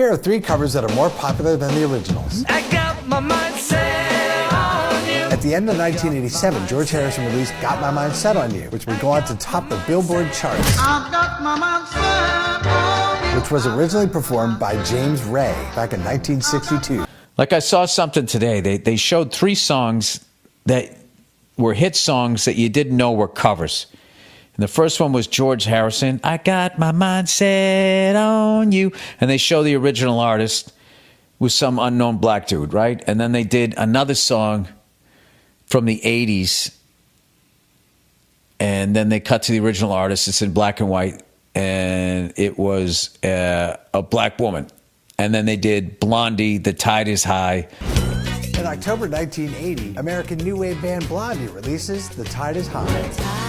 Here are 3 covers that are more popular than the originals. I got my mind set on you. At the end of 1987, George Harrison released Got My Mind Set on You, which would go on to top the Billboard charts. I've got my mind set on you. Which was originally performed by James Ray back in 1962. Like I saw something today. They showed 3 songs that were hit songs that you didn't know were covers. And the first one was George Harrison, I got my mind set on you. And they show the original artist was some unknown black dude, right? And then they did another song from the 80s. And then they cut to the original artist. It's in black and white. And it was a black woman. And then they did Blondie, The Tide is High. In October 1980, American new wave band Blondie releases The Tide is High,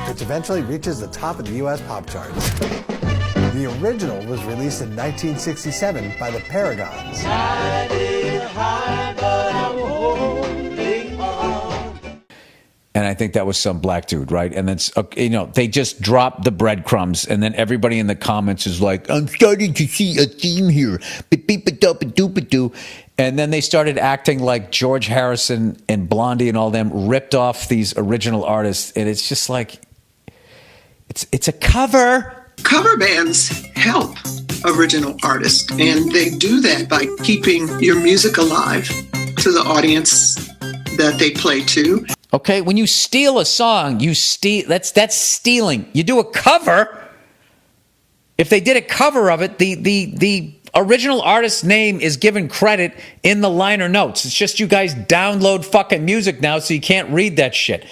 which eventually reaches the top of the U.S. pop charts. The original was released in 1967 by the Paragons. Tide is high, but I'm holding on. And I think that was some black dude, right? And then, they just dropped the breadcrumbs, and then everybody in the comments is like, I'm starting to see a theme here. Beep-beep-a-doop-a-doop-a-doo. And then they started acting like George Harrison and Blondie and all them ripped off these original artists. And it's just like, it's a cover. Cover bands help original artists, and they do that by keeping your music alive to the audience that they play to. Okay, when you steal a song, that's stealing. You do a cover. If they did a cover of it, the original artist's name is given credit in the liner notes. It's just you guys download fucking music now, so you can't read that shit.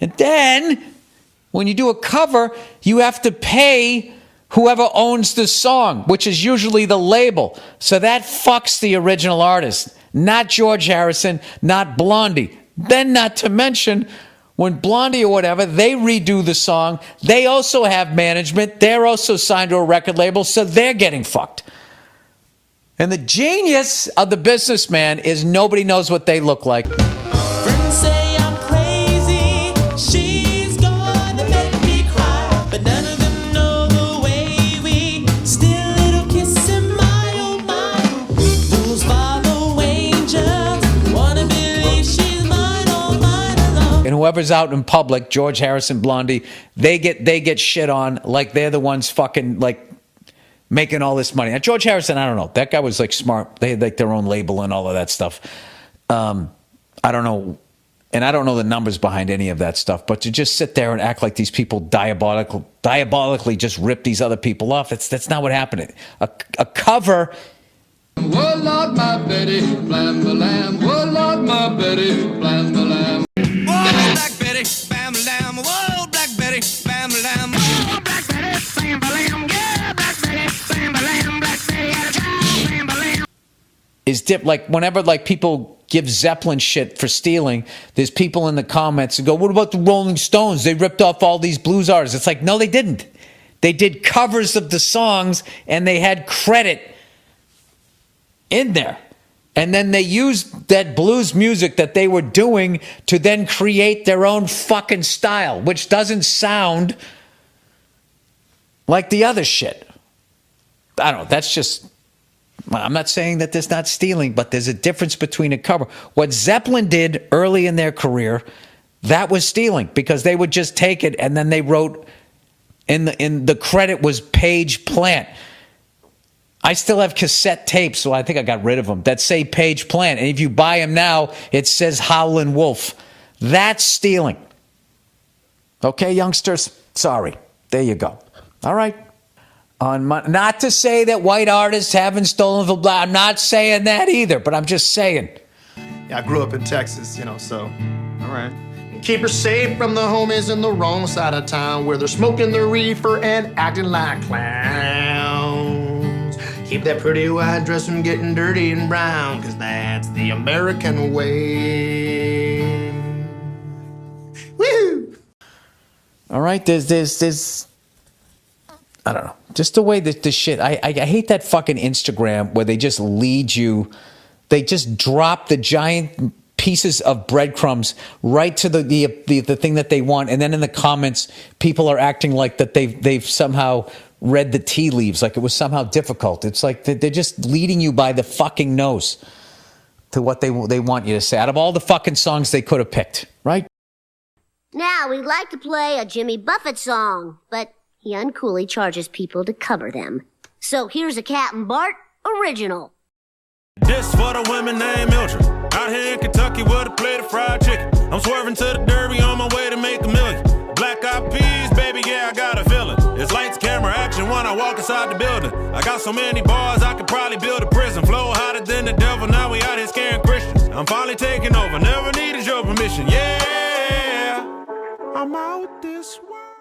And then when you do a cover, you have to pay whoever owns the song, which is usually the label. So that fucks the original artist, not George Harrison, not Blondie. Then not to mention, when Blondie or whatever, they redo the song, they also have management. They're also signed to a record label, so they're getting fucked. And the genius of the businessman is nobody knows what they look like. Friends say I'm crazy. She's gonna make me cry. But none of them know the way we steal little kiss in my oh my. Fools follow angels. Wanna believe she's mine, oh mine alone. And whoever's out in public, George Harrison, Blondie, they get shit on like they're the ones fucking like making all this money. Now, George Harrison, I don't know. That guy was like smart. They had like their own label and all of that stuff. I don't know. And I don't know the numbers behind any of that stuff. But to just sit there and act like these people diabolically just rip these other people off, that's not what happened. A cover. Oh, Lord, my Betty, blam, the lamb. Oh, Lord, my Betty, blam, the lamb. Whoa, Black Betty, bam, lamb. Whoa, Black Betty, bam, lamb. Whoa, Black Betty, bam, lamb. Yeah, Black Betty, bam, lamb. Black Betty had a child, bam, lamb. Is like whenever like people give Zeppelin shit for stealing, there's people in the comments who go, what about the Rolling Stones? They ripped off all these blues artists. It's like, no, they didn't. They did covers of the songs and they had credit in there. And then they used that blues music that they were doing to then create their own fucking style, which doesn't sound like the other shit. I don't know. That's just, I'm not saying that there's not stealing, but there's a difference between a cover. What Zeppelin did early in their career, that was stealing because they would just take it and then they wrote in the credit was Page Plant. I still have cassette tapes, so I think I got rid of them, that say Page Plant. And if you buy them now, it says Howlin' Wolf. That's stealing. Okay, youngsters? Sorry. There you go. All right. Not to say that white artists haven't stolen from black. I'm not saying that either, but I'm just saying. Yeah, I grew up in Texas, so, all right. Keep her safe from the homies in the wrong side of town where they're smoking the reefer and acting like clowns. Keep that pretty white dress from getting dirty and brown, because that's the American way. Woo! All right, there's I don't know. Just the way that this shit, I hate that fucking Instagram where they just lead you, they just drop the giant pieces of breadcrumbs right to the thing that they want, and then in the comments, people are acting like that they've somehow read the tea leaves, like it was somehow difficult. It's like they're just leading you by the fucking nose to what they want you to say out of all the fucking songs they could have picked, right? Now, we'd like to play a Jimmy Buffett song, but he uncoolly charges people to cover them. So here's a Captain Bart original. This for the women named Mildred. Out here in Kentucky with a plate of fried chicken. I'm swerving to the Derby on my way to make $1 million. Black eyed peas, baby, yeah, I got a feeling. It's lights, camera, action when I walk inside the building. I got so many bars, I could probably build a prison. Flow hotter than the devil, now we out here scaring Christians. I'm finally taking over, never needed your permission, yeah. I'm out this way.